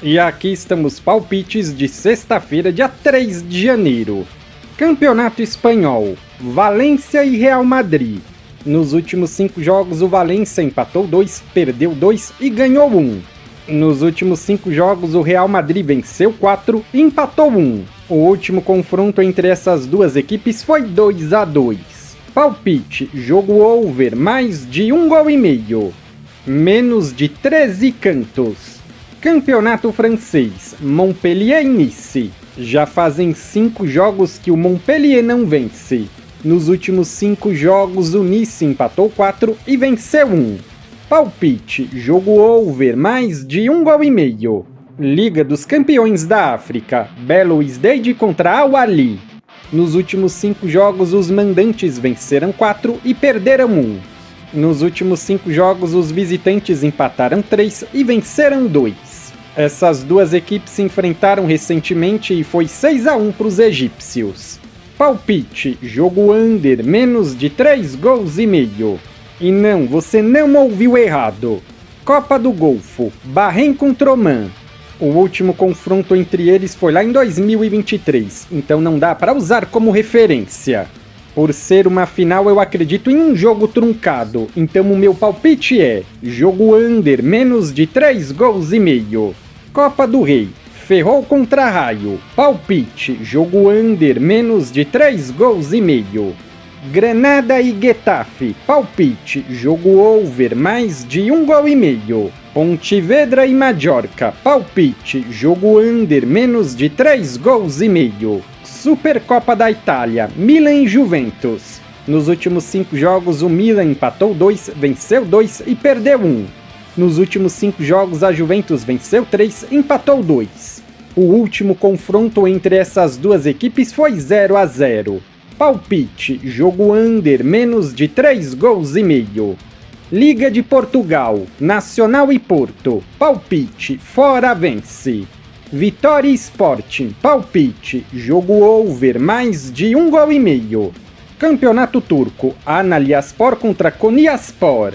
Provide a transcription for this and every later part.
E aqui estamos palpites de sexta-feira, dia 3 de janeiro. Campeonato Espanhol, Valência e Real Madrid. Nos últimos 5 jogos o Valência empatou 2, perdeu 2 e ganhou 1. Nos últimos 5 jogos o Real Madrid venceu 4 e empatou 1. O último confronto entre essas duas equipes foi 2-2. Palpite, jogo over, mais de 1,5 gol. Menos de 13 cantos. Campeonato francês, Montpellier e Nice. Já fazem 5 jogos que o Montpellier não vence. Nos últimos 5 jogos o Nice empatou 4 e venceu 1. Palpite, jogo over, mais de 1,5 gol. Liga dos Campeões da África, Belouizdad contra Al Ahly. Nos últimos 5 jogos os mandantes venceram 4 e perderam 1. Nos últimos 5 jogos, os visitantes empataram 3 e venceram 2. Essas duas equipes se enfrentaram recentemente e foi 6-1 para os egípcios. Palpite, jogo under, menos de 3 gols e meio. E não, você não ouviu errado. Copa do Golfo, Bahrein contra Oman. O último confronto entre eles foi lá em 2023, então não dá para usar como referência. Por ser uma final, eu acredito em um jogo truncado, então o meu palpite é jogo under, menos de 3 gols e meio. Copa do Rei, Ferrol contra Raio, palpite, jogo under, menos de 3 gols e meio. Granada e Getafe, palpite, jogo over, mais de 1,5 gol. Pontevedra e Mallorca, palpite, jogo under, menos de 3 gols e meio. Supercopa da Itália, Milan e Juventus. Nos últimos 5 jogos o Milan empatou 2, venceu 2 e perdeu 1. Nos últimos 5 jogos a Juventus venceu 3 e empatou 2. O último confronto entre essas duas equipes foi 0-0. Palpite, jogo under, menos de 3 gols e meio. Liga de Portugal, Nacional e Porto, palpite, fora vence. Vitória e Sporting, palpite, jogo over, mais de 1,5 gol. Campeonato Turco, Antalyaspor contra Konyaspor.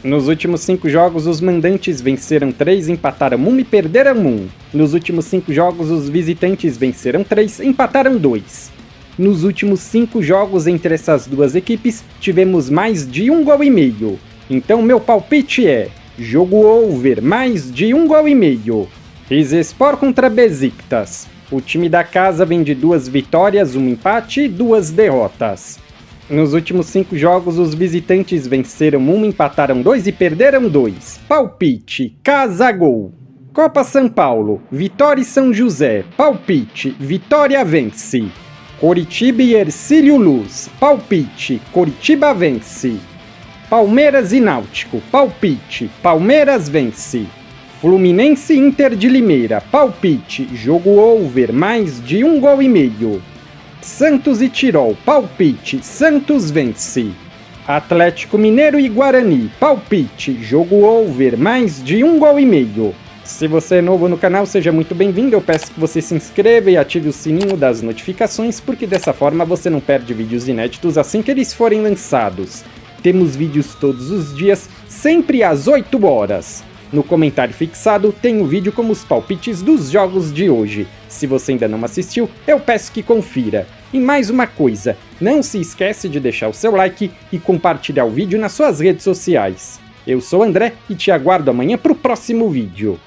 Nos últimos 5 jogos os mandantes venceram 3, empataram 1 e perderam 1. Nos últimos 5 jogos os visitantes venceram 3, empataram 2. Nos últimos 5 jogos entre essas duas equipes tivemos mais de 1,5 gol. Então meu palpite é jogo over, mais de 1,5 gol. Rizespor contra Besiktas. O time da casa vem de 2 vitórias, 1 empate e 2 derrotas. Nos últimos 5 jogos, os visitantes venceram 1, empataram 2 e perderam 2. Palpite, casa gol. Copa São Paulo, Vitória e São José. Palpite, Vitória vence. Coritiba e Hercílio Luz. Palpite, Coritiba vence. Palmeiras e Náutico. Palpite, Palmeiras vence. Fluminense e Inter de Limeira, palpite, jogo over, mais de 1,5 gol. Santos e Tirol, palpite, Santos vence. Atlético Mineiro e Guarani, palpite, jogo over, mais de 1,5 gol. Se você é novo no canal, seja muito bem-vindo, eu peço que você se inscreva e ative o sininho das notificações, porque dessa forma você não perde vídeos inéditos assim que eles forem lançados. Temos vídeos todos os dias, sempre às 8 horas. No comentário fixado tem um vídeo com os palpites dos jogos de hoje. Se você ainda não assistiu, eu peço que confira. E mais uma coisa, não se esquece de deixar o seu like e compartilhar o vídeo nas suas redes sociais. Eu sou o André e te aguardo amanhã para o próximo vídeo.